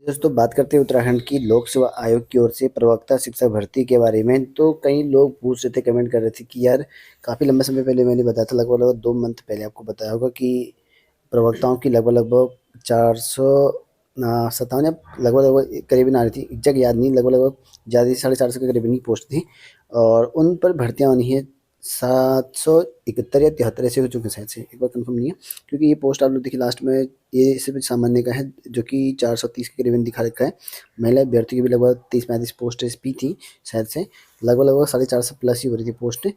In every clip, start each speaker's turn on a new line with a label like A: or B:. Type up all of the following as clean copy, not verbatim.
A: दोस्तों बात करते हैं उत्तराखंड की लोक सेवा आयोग की ओर से प्रवक्ता शिक्षक भर्ती के बारे में। तो कई लोग पूछ रहे थे, कमेंट कर रहे थे कि यार काफ़ी लंबे समय पहले मैंने बताया था, लगभग लगभग 2 मंथ पहले आपको बताया होगा कि प्रवक्ताओं की लगभग लगभग 457 या लगभग लगभग करीबन आ रही थी, एग्जैक्ट याद नहीं, लगभग लगभग ज़्यादा 450 के करीबन ही पोस्ट थी और उन पर भर्तियाँ होनी है 771 या 73 ऐसे हो चुके हैं शायद से, एक बार कंफर्म नहीं है क्योंकि ये पोस्ट आप लोग देखिए लास्ट में ये सिर्फ सामान्य का है जो कि 430 के करीबन दिखा रखा है। महिला अभ्यर्थी की भी लगभग 30-35 पोस्ट भी थी शायद से, लगभग लगभग 450 प्लस ही हो रही थी पोस्ट।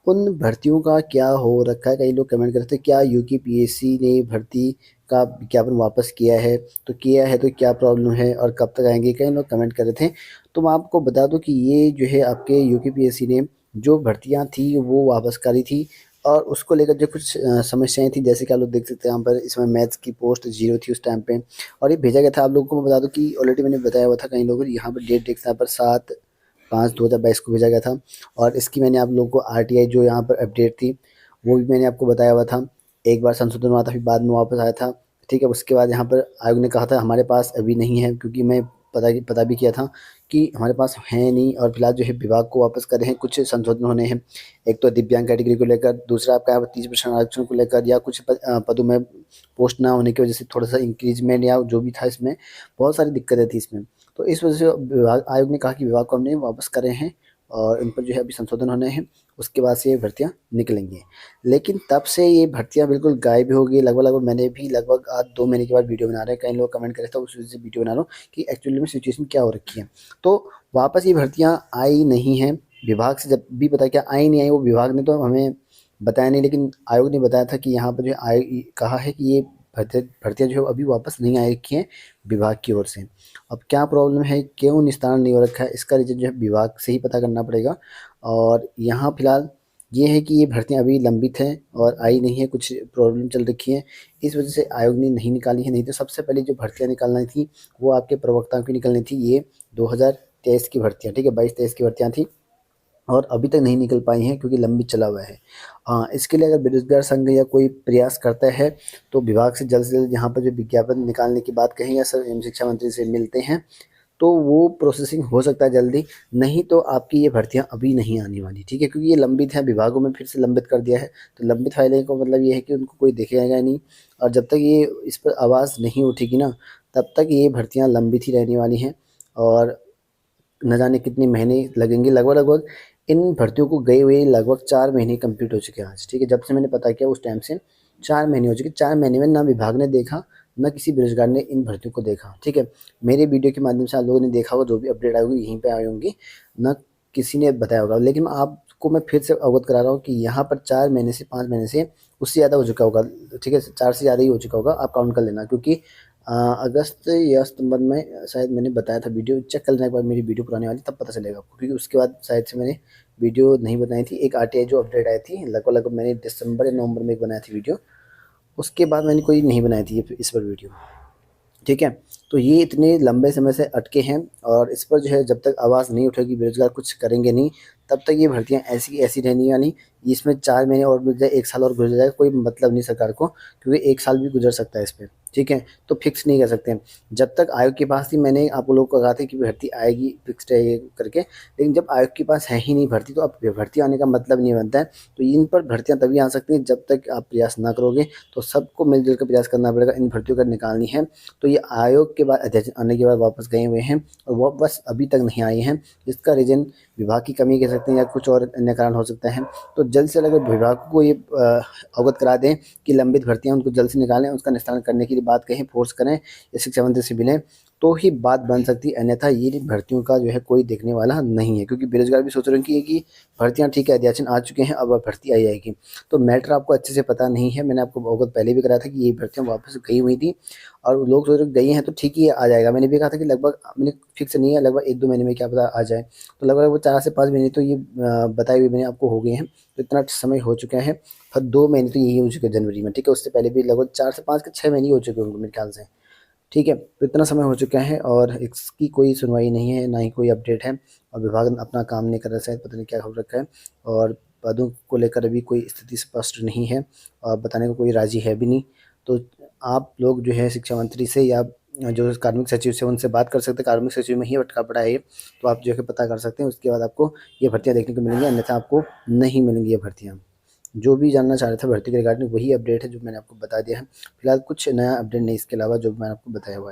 A: उन भर्तियों का क्या हो रखा है, कई लोग कमेंट करते हैं क्या यूपी पीएससी ने भर्ती का विज्ञापन वापस किया है, तो किया है तो क्या प्रॉब्लम है और कब तक आएंगे, कई लोग कमेंट कर रहे थे। तो मैं आपको बता दूं कि ये जो है आपके यूपी पीएससी ने जो भर्तियां थी वो वापस करी थी और उसको लेकर जो कुछ समस्याएं थी, जैसे कि आप लोग देख सकते हैं यहाँ पर इसमें मैथ्स की पोस्ट 0 थी उस टाइम पे और ये भेजा गया था। आप लोगों को मैं बता दूं कि ऑलरेडी मैंने बताया हुआ था, कई लोगों को यहाँ पर डेट देख यहाँ पर 7/5/2022 को भेजा गया था और इसकी मैंने आप लोगों को आरटीआई जो यहाँ पर अपडेट थी वो भी मैंने आपको बताया हुआ था। एक बार संशोधन हुआ था फिर बाद में वापस आया था, ठीक है। उसके बाद यहाँ पर आयोग ने कहा था हमारे पास अभी नहीं है, क्योंकि मैं पता भी किया था कि हमारे पास है नहीं और फिलहाल जो है विभाग को वापस कर रहे हैं, कुछ संशोधन होने हैं। एक तो दिव्यांग कैटेगरी को लेकर, दूसरा आपका 30% आरक्षण को लेकर या कुछ पदों में पोस्ट ना होने की वजह से थोड़ा सा इंक्रीजमेंट या जो भी था, इसमें बहुत सारी दिक्कतें थी इसमें। तो इस वजह से विभाग आयोग ने कहा कि विभाग को हमने वापस करे हैं और इन पर जो है अभी संशोधन होने हैं, उसके बाद से ये भर्तियाँ निकलेंगी। लेकिन तब से ये भर्तियाँ बिल्कुल गायब ही हो गई। लगभग लगभग मैंने भी लगभग आज 2 महीने के बाद वीडियो बना रहे हैं, कई लोग कमेंट करे थे उस वजह से वीडियो बना रहा हूँ कि एक्चुअली में सिचुएशन क्या हो रखी है। तो वापस ये भर्तियाँ आई नहीं हैं, विभाग से जब भी पता क्या आई नहीं आई, वो विभाग ने तो हमें बताया नहीं, लेकिन आयोग ने बताया था कि यहाँ पर जो आयोग कहा है कि ये भर्तियाँ जो है अभी वापस नहीं आ रखी हैं विभाग की ओर से। अब क्या प्रॉब्लम है, क्यों निस्तारण नहीं हो रखा है, इसका रीज़न जो है विभाग से ही पता करना पड़ेगा। और यहाँ फिलहाल ये है कि ये भर्तियाँ अभी लंबित हैं और आई नहीं है, कुछ प्रॉब्लम चल रखी है, इस वजह से आयोग ने नहीं निकाली है। नहीं तो सबसे पहले जो भर्तियाँ निकालनी थी वो आपके प्रवक्ताओं की निकलनी थी, ये 2023 की भर्तियाँ, ठीक है, 22-23 की भर्तियाँ थी और अभी तक नहीं निकल पाई हैं क्योंकि लंबित चला हुआ है। इसके लिए अगर बेरोजगार संघ या कोई प्रयास करता है तो विभाग से जल्द यहाँ पर जो विज्ञापन निकालने की बात कही या सर शिक्षा मंत्री से मिलते हैं तो वो प्रोसेसिंग हो सकता है जल्दी, नहीं तो आपकी ये भर्तियाँ अभी नहीं आने वाली, ठीक है, क्योंकि ये लंबित है, विभागों में फिर से लंबित कर दिया है। तो लंबित फाइलें का मतलब ये है कि उनको कोई देखेगा नहीं और जब तक ये इस पर आवाज़ नहीं उठेगी ना तब तक ये भर्तियाँ लंबित ही रहने वाली हैं और न जाने कितने महीने लगेंगे। लगभग लगभग इन भर्तियों को गए हुए लगभग 4 महीने कंप्लीट हो चुके हैं आज, ठीक है, जब से मैंने पता किया उस टाइम से 4 महीने हो चुके। 4 महीने में ना विभाग ने देखा न किसी बेरोजगार ने इन भर्तियों को देखा, ठीक है। मेरे वीडियो के माध्यम से आप लोगों ने देखा होगा, जो भी अपडेट आई होगी यहीं पे आई होंगी, न किसी ने बताया होगा, लेकिन आपको मैं फिर से अवगत करा रहा हूँ कि यहाँ पर 4 महीने से 5 महीने से उससे ज़्यादा हो चुका होगा, ठीक है, 4 से ज़्यादा ही हो चुका होगा, आप काउंट कर लेना। क्योंकि अगस्त या सितंबर में शायद मैंने बताया था, वीडियो चेक कर लेना एक बार, मेरी वीडियो पुरानी वाली, तब पता चलेगा आपको, क्योंकि उसके बाद शायद से मैंने वीडियो नहीं बनाई थी। एक आरटीआई जो अपडेट आई थी लगभग लगभग मैंने दिसंबर या नवंबर में एक बनाई थी वीडियो, उसके बाद मैंने कोई नहीं बनाई थी इस पर वीडियो, ठीक है। तो ये इतने लंबे समय से अटके हैं और इस पर जो है जब तक आवाज़ नहीं उठेगी, बेरोजगार कुछ करेंगे नहीं, तब तक ये भर्तियाँ ऐसी की ऐसी रहने वाली। इसमें 4 महीने और गुजर जाए, 1 साल और गुजर जाए, कोई मतलब नहीं सरकार को, क्योंकि 1 साल भी गुजर सकता है इस पे, ठीक है। तो फिक्स नहीं कर सकते हैं। जब तक आयोग के पास थी, मैंने आप लोगों को कहा था कि भर्ती आएगी, फिक्स्ड है ये करके, लेकिन जब आयोग के पास है ही नहीं भर्ती तो अब भर्ती आने का मतलब नहीं बनता है। तो इन पर भर्तियाँ तभी आ सकती हैं जब तक आप प्रयास ना करोगे। तो सबको मिलजुल कर प्रयास करना पड़ेगा, इन भर्तियों को निकालनी है। तो ये आयोग के बाद अध्यक्ष आने के बाद वापस गए हुए हैं और वो बस अभी तक नहीं आए हैं। इसका रीज़न विभाग की कमी कह सकते हैं या कुछ और अन्य कारण हो सकता है। तो जल्द से जल्द अगर विभाग को ये अवगत करा दें कि लंबित भर्तियाँ उनको जल्द से निकालें, उसका निस्तारण करने की बात कहें, फोर्स करें या शिक्षा मंत्री से मिलें, तो ही बात बन सकती है। अन्यथा ये भर्तियों का जो है कोई देखने वाला नहीं है, क्योंकि बेरोजगार भी सोच रहे हैं कि भर्तियाँ ठीक है, अध्याचन आ चुके हैं, अब भर्ती आई जाएगी। तो मैटर आपको अच्छे से पता नहीं है, मैंने आपको अवगत पहले भी कराया था कि ये भर्तियाँ वापस गई हुई थी और लोग सोच रहे गई हैं तो ठीक ही आ जाएगा। मैंने भी कहा था कि लगभग, मैंने फिक्स नहीं है, लगभग 1-2 महीने में क्या पता आ जाए। तो लगभग वो 4 से 5 महीने तो ये बताए हुए मैंने आपको हो गए हैं, तो इतना समय हो चुका है। और 2 महीने तो यही हो चुके हैं जनवरी में, ठीक है, उससे पहले भी लगभग 4 से 5 के 6 महीने हो चुके होंगे मेरे ख्याल से, ठीक है। तो इतना समय हो चुका है और इसकी कोई सुनवाई नहीं है, ना ही कोई अपडेट है और विभाग अपना काम नहीं कर रहा, शायद पता नहीं क्या हो रखा है। और पदों को लेकर अभी कोई स्थिति स्पष्ट नहीं है और बताने को कोई राजी है भी नहीं। तो आप लोग जो है शिक्षा मंत्री से या जो कार्मिक सचिव से उनसे बात कर सकते हैं, कार्मिक सचिव में ही अटका पड़ा है ये, तो आप जो है पता कर सकते हैं। उसके बाद आपको ये भर्तियाँ देखने को मिलेंगी, अन्यथा आपको नहीं मिलेंगी ये भर्तियाँ। जो भी जानना चाह रहे थे भर्ती के रिगार्डिंग वही अपडेट है जो मैंने आपको बता दिया है। फिलहाल कुछ नया अपडेट नहीं इसके अलावा जो मैंने आपको बताया हुआ है।